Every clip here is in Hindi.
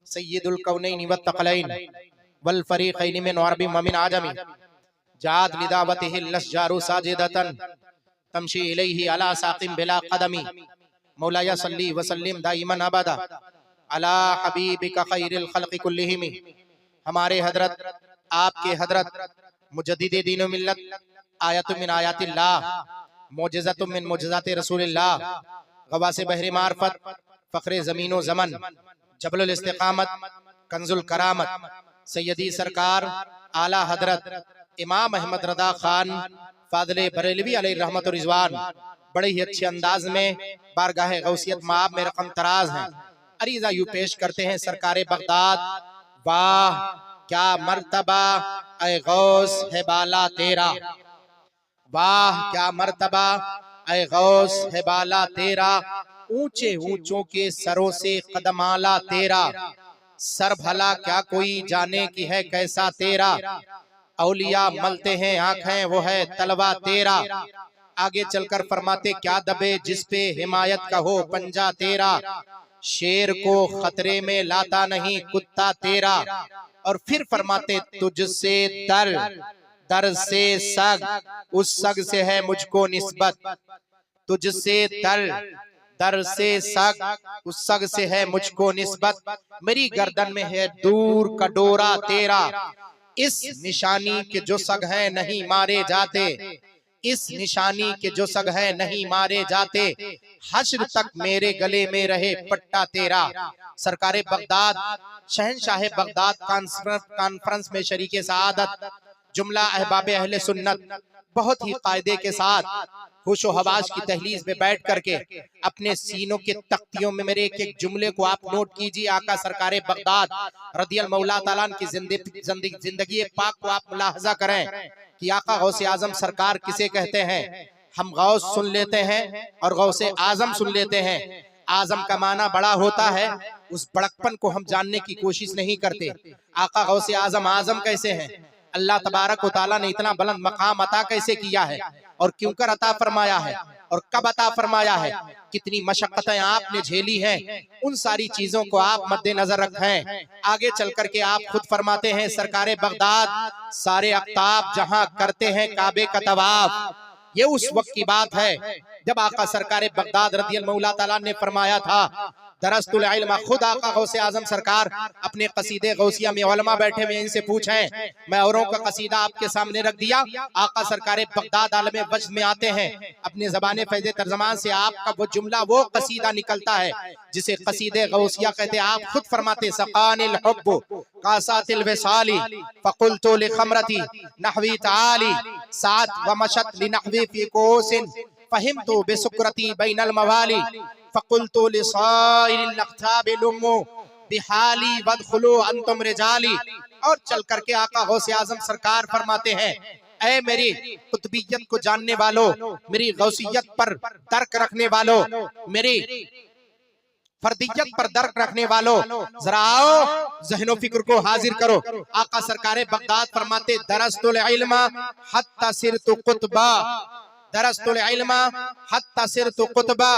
सय्यदुल कौनैन व तक़लैन वल फरीक़ैन मिन अरबी व मिन आजमी जात लिदावतिहि लस्जारु साजिदतन तमशी इलैहि अला साक़िम बिला क़दमी मौलाया सल्ली व सल्लिम दाइमन अबदा अला हबीबिका खैरिल खल्क़ि कुल्लिहिम। हमारे हजरत आपके हजरत मुजद्दिदे दीन व मिल्लत, आयतुम मिन आयातिल्लाह, मोजज़तुम मिन मोजज़ाति रसूलिल्लाह, गवासे बहरे मार्फत, फ़ख्रे ज़मीनो ज़मन, जबलुल इस्तिक़ामत, कंजुल करामत, सैयदी सरकार आला हजरत इमाम अहमद रदा खान फादले बरेलवी अलैहि रहमत व रिज़वान बड़े ही अच्छे अंदाज में बारगाह गौसियत माब में रकम तराज हैं, अरीज़ा यूं पेश करते हैं सरकारे बगदाद। वाह क्या मर्तबा ऐ गौस है बाला तेरा, वाह क्या मर्तबा ऐ गौस है बाला तेरा, ऊंचे ऊंचों के सरों से कदम आला तेरा, सर भला क्या कोई जाने की है कैसा तेरा, औलिया मलते हैं आंखें वो है तलवा तेरा। आगे चलकर फरमाते क्या दबे जिस पे हिमायत का हो पंजा तेरा, शेर को खतरे में लाता नहीं कुत्ता तेरा। और फिर फरमाते तुझसे दर दर से सग, उस सग से है मुझको निस्बत, तुझसे दर दर से सग, उस सग से है मुझको निस्बत, मेरी गर्दन में है दूर का डोरा तेरा। इस निशानी के जो सग है नहीं मारे जाते, इस निशानी के जो सग है नहीं मारे जाते, हश्र तक मेरे गले में रहे पट्टा तेरा। सरकारे बगदाद शहनशाह बगदाद कॉन्फ्रेंस में शरीके सआदत जुमला अहबाब अहले सुन्नत बहुत ही कायदे के साथ होशो हवास की तहलीज में बैठ करके अपने सीनों के तख्तियों में मेरे एक एक जुमले को आप नोट कीजिए। आका सरकारे बगदाद रदियल मौला ताला की जिंदगी पाक को आप मुलाहजा करें कि आका गौसे आजम सरकार किसे कहते हैं। हम गौस सुन लेते हैं और गौसे आजम सुन लेते हैं। आजम का माना बड़ा होता है, उस बड़कपन को हम जानने की कोशिश नहीं करते। आका गौसे आजम आजम कैसे हैं, अल्लाह तबारक व तआला ने इतना बुलंद मकाम अता कैसे किया है और क्यों कर अता फरमाया है और कब अता फरमाया है, कितनी मशक्कतें आपने झेली हैं, उन सारी चीजों को आप मद्देनजर रखें। आगे चल करके आप खुद फरमाते हैं सरकारे बगदाद सारे अफ्ताब जहां करते हैं काबे का तवाफ, ये उस वक्त की बात है जब आका सरकारे बगदाद रदियल मौला ताला ने फरमाया था दरस्तुल इल्म। खुद आका गौसे आजम सरकार अपने कसीदे गौसिया में उलमा बैठे हुए इनसे पूछें, मैं औरों का कसीदा आपके सामने रख दिया। आका सरकारे बगदाद आलम वज्द में आते हैं, अपने ज़बाने फैज़े तर्जमान से आपका वो जुमला वो कसीदा निकलता है जिसे कसीदे गौसिया कहते। आप खुद फरमाते सक़ानिल हुब्बु कासातिल विसाली फ़क़ुल्तु लिखमरती नहवी ताली सात व मशत लिनहवी फी कोसिन फ़हिम्तु बिसुक्रती बैनल मवाली फ़क़ुल्तु लिसाइरिल अख्ताबि लुम्मु बिहाली वदखुलू अंतुम रिजाली। और चल करके आका गौसे आजम सरकार फरमाते हैं, ऐ मेरी कुतुबियत को जानने वालों, मेरी गौसियत पर तर्क रखने वालों, मेरी फर्दियत पर दर्क रखने वालों, जरा आओ ज़हनो फिक्र को हाजिर करो। आका सरकारे बगदाद फरमाते दरस्तुल इल्मा हत्ता सिरतु कुतबा, दरस्तुल इल्मा हत्ता सिरतु कुतबा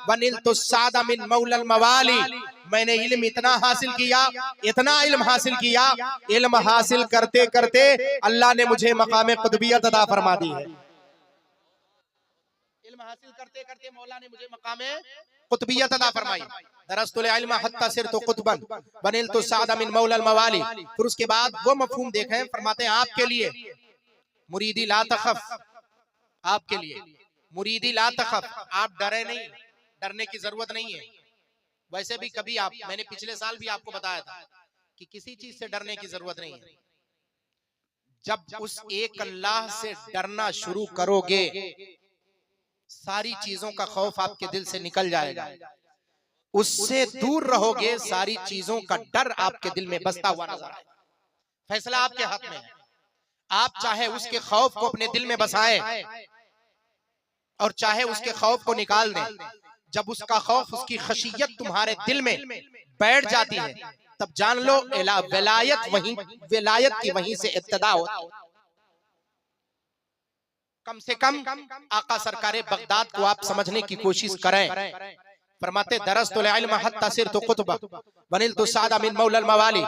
वनिलतु सादा मिन मौलल मवाली। मैंने इल्म इतना हासिल किया, इतना इल्म हासिल किया, इल्म हासिल करते करते अल्लाह ने मुझे मकाम कुतुबियत अता फरमा दी है। इल्म हासिल करते करते मौला ने मुझे मकाम कुतुबियत अता फरमाई। दरस्तुल इल्म हत्ता सिरतु कुतबन वनिलतु सादा मिन मौलल मवाली। फिर उसके बाद वो मफहूम देखें, फरमाते हैं आपके लिए मुरीदी ला तखफ, आपके लिए मुरीदी ला तखफ, आप डरे नहीं, डरने की जरूरत नहीं है। वैसे भी कभी आप, मैंने पिछले साल भी आपको बताया था कि किसी चीज से डरने की जरूरत नहीं है। जब उस एक अल्लाह से डरना शुरू करोगे सारी चीजों का खौफ आपके दिल से निकल जाएगा, उससे दूर रहोगे सारी चीजों का डर आपके दिल में बसता हुआ नजर आएगा। फैसला आपके हाथ में है, आप चाहे उसके खौफ को अपने दिल में बसाएं और चाहे उसके खौफ को निकाल दें। जब उसका खौफ, उसकी खशियत तुम्हारे दिल में बैठ जाती है तब जान लो विलायत की वहीं से इब्तिदा होती है। कम से कम आका सरकारे बगदाद को आप समझने की कोशिश करें फरमाते दरस्तुल इल्म हत्ता सिरतु कुतुबा वनिलतु सादा मिन मौलल मवाली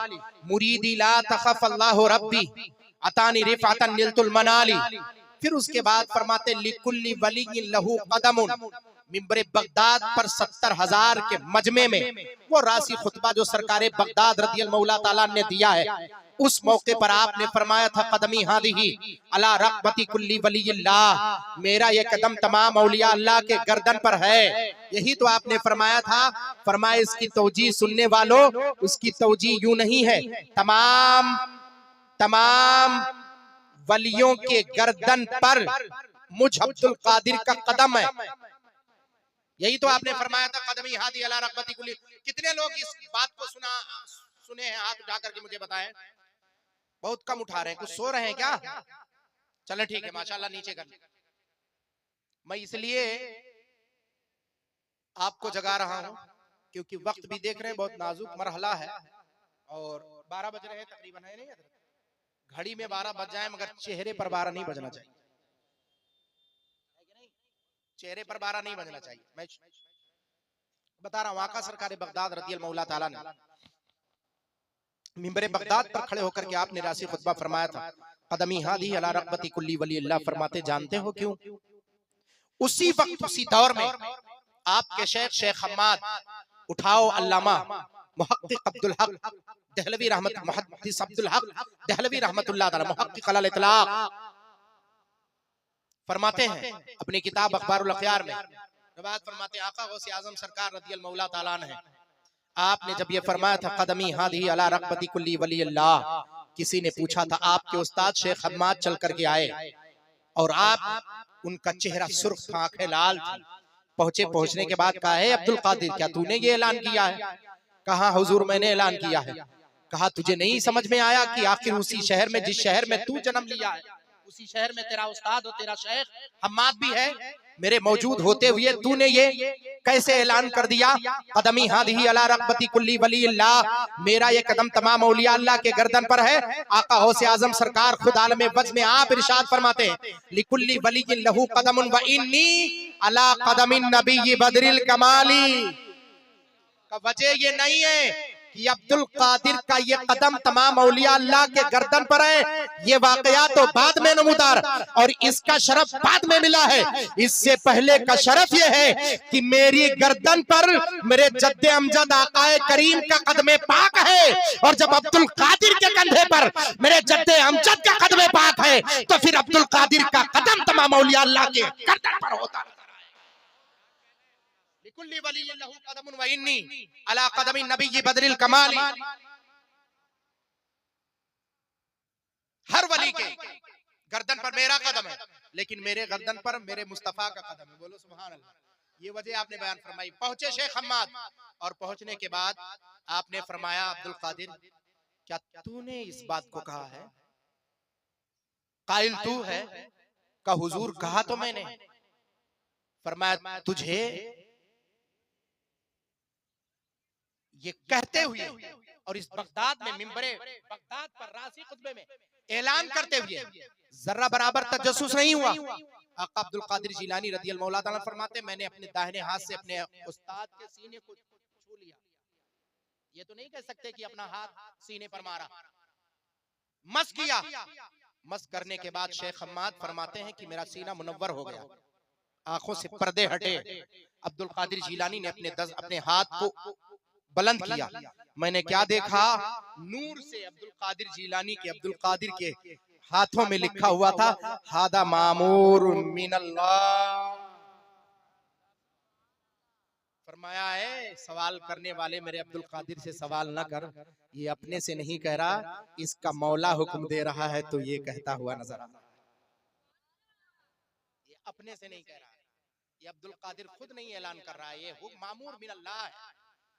मुरीदी ला तखफ अल्लाहु रब्बी अतानी रिफअतन निलतुल मनाली। फिर उसके बाद फरमाते लिकुल्ली वलिय्यिन लहू कदमुन, मिंबर बगदाद पर 70,000 के मजमे में वो रासी खुतबा जो सरकारे बगदाद रदियल्लाहु मौला ताला ने दिया है, उस मौके पर आपने फरमाया था कदमी हादिही अला रक़बती कुल्ली वलिय्यिल्लाह, मेरा ये कदम तमाम औलिया अल्लाह के गर्दन पर है। यही तो आपने फरमाया था। फरमाया इसकी तौजीह सुनने वालों, उसकी तौजीह यूं नहीं है, तमाम वलियों के गर्दन पर मुझ अब्दुल कादिर का कदम है। यही तो आपने फरमाया था कदमी हादी अला रग़बती कुल्ली। कितने लोग इस बात को सुने हैं? हाथ उठा करके मुझे बताएं। बहुत कम उठा रहे हैं, कुछ सो रहे हैं क्या? चले ठीक है, माशाल्लाह नीचे कर। मैं इसलिए आपको जगा रहा हूं क्योंकि वक्त भी देख रहे हैं, बहुत नाजुक मरहला है और 12 बज रहे हैं तकरीबन, है नहीं? घड़ी में 12 बज जाए मगर चेहरे पर 12 नहीं बजना चाहिए, चेहरे पर 12 नहीं बजना चाहिए। मैं बता रहा हूं, आका सरकार बगदाद रदियल्लाहु मौला ताला ने मिंबर बगदाद पर खड़े होकर के आपने रासी खुतबा फरमाया था कदमी हादी अला रग़बती कुल्ली वलिय्यिल्लाह। फरमाते जानते हो क्यों? उसी वक्त उसी दौर में आपके शेख हम्माद उठाओ अल्लामा मुहक्किक अब्दुल हक दहलवी रहमत मुहद्दिस अब्दुल हक दहलवी रहमतुल्लाह ताला मुहक्किक अल इतलाक फरमाते हैं अपनी किताब अखबारुल अखयार में रवायत फरमाते आका गौसे आजम सरकार रदियल्लाहु मौला ताला अन्हु, आपने जब ये फरमाया था कदमी हादी अला रग़बती कुल्ली वलिय्यिल्लाह, किसी ने पूछा था, आपके उस्ताद शेख हम्माद चल करके आए और आप उनका चेहरा सुर्ख था, आंखें लाल थी। पहुंचने के बाद कहा, है अब्दुल कादिर क्या तूने ये ऐलान किया है? कहा हुजूर मैंने ऐलान किया है। कहा तुझे नहीं समझ में आया कि आखिर उसी शहर में जिस शहर में तू जन्म लिया है, उसी शहर में तेरा उस्ताद और तेरा शेख हम्माद भी है, मेरे मौजूद होते हुए तूने ये कैसे ऐलान कर दिया कदमी हादी अला रग़बती कुल्ली वलिय्यिल्लाह, मेरा ये कदम तमाम औलिया अल्लाह के गर्दन पर है। आका गौसे आजम सरकार खुद आलम वज़ में आप इरशाद फरमाते हैं लिकुल्ली वलिय्यिन लहू कदमुन व इन्नी अला कदमिन नबी बदरिल कमाली। का वजह ये नहीं है कि अब्दुल कादिर का ये कदम तमाम औलिया अल्लाह के गर्दन पर है, ये वाकया तो बाद में नमूदार और इसका शरफ बाद में मिला है। इससे पहले का शरफ ये है कि मेरी गर्दन पर मेरे जद्दे अमजद आकाए करीम का कदमे पाक है, और जब अब्दुल कादिर के कंधे पर मेरे जद्दे अमजद का कदमे पाक है तो फिर अब्दुल कादिर का कदम तमाम औलिया अल्लाह के गर्दन पर होता है। कुल्ली वलिय्यिन लहू कदमुन व इन्नी अला कदमी नबी बदरिल कमाली। हर वली के गर्दन पर मेरा कदम है, लेकिन मेरे गर्दन पर मेरे मुस्तफा का कदम है। बोलो सुभान अल्लाह। ये वजह आपने बयान फरमाई। पहुंचे शेख हम्माद और पहुंचने के बाद आपने फरमाया अब्दुल कादिर क्या तूने इस बात को कहा है? काइल तू है? का हुजूर कहा तो मैंने। फरमाया तुझे ये कहते हुए और इस बगदाद में मिंबरे बगदाद पर रासी खुतबे में ऐलान करते हुए जर्रा बराबर तजस्सुस नहीं हुआ। आका अब्दुल कादिर जिलानी रदियल्लाहु मौला ताला फरमाते मैंने अपने दाहिने हाथ से अपने उस्ताद के सीने को छू लिया। ये तो नहीं कह सकते कि अपना हाथ सीने पर मारा, मस किया। मस करने के बाद शेख हम्माद फरमाते हैं कि मेरा सीना मुनव्वर हो गया, आंखों से पर्दे हटे। अब्दुल कादिर जिलानी ने अपने हाथ को बुलंद किया। मैंने क्या देखा? नूर से अब्दुल कादिर जिलानी के अब्दुल कादिर के हाथों में लिखा हुआ था हादा मामूर मिनल्लाह। फरमाया है सवाल करने वाले मेरे अब्दुल कादिर से सवाल न कर, ये अपने से नहीं कह रहा, इसका मौला हुक्म दे रहा है तो ये कहता हुआ नजर आ रहा है। ये अपने से नहीं कह रहा है, ये अब्दुल कादिर खुद नहीं ऐलान कर रहा है, ये मामूर मिनल्लाह है,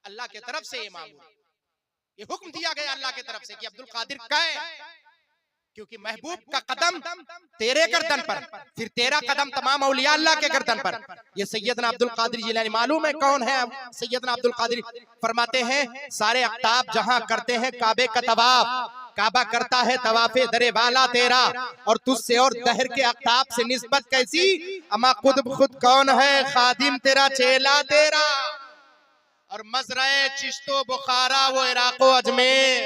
अल्लाह की तरफ से ये मामूर, ये हुक्म दिया गया अल्लाह की तरफ से कि अब्दुल कादिर कहे, क्योंकि महबूब का कदम तेरे गर्दन पर, फिर तेरा कदम तमाम औलिया अल्लाह के गर्दन पर। ये सैयदना अब्दुल कादिर जिलानी मालूम है कौन है सैयदना अब्दुल कादिर? फरमाते हैं सारे अख्ताब जहां करते हैं काबे का तवाफ, काबा करता है तवाफे दरे वाला तेरा, और तुझसे और दहर के अख्ताब से निस्बत कैसी? अमा खुद कौन है खादिम तेरा चेला तेरा। और मजराए चिश्तो बुखारा वो इराको अजमेर।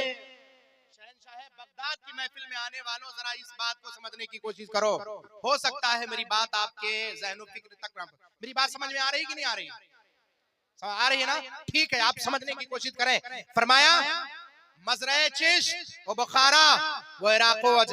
शहंशाह बगदाद की महफिल में आने वालों, जरा इस बात को समझने की कोशिश करो। हो सकता है मेरी बात आपके ज़हन फिक्र तक, मेरी बात समझ में आ रही कि नहीं आ रही? आ रही है ना? ठीक है, आप समझने की कोशिश करें। फरमाया मजराए चिश्त वो बुखारा वो इराको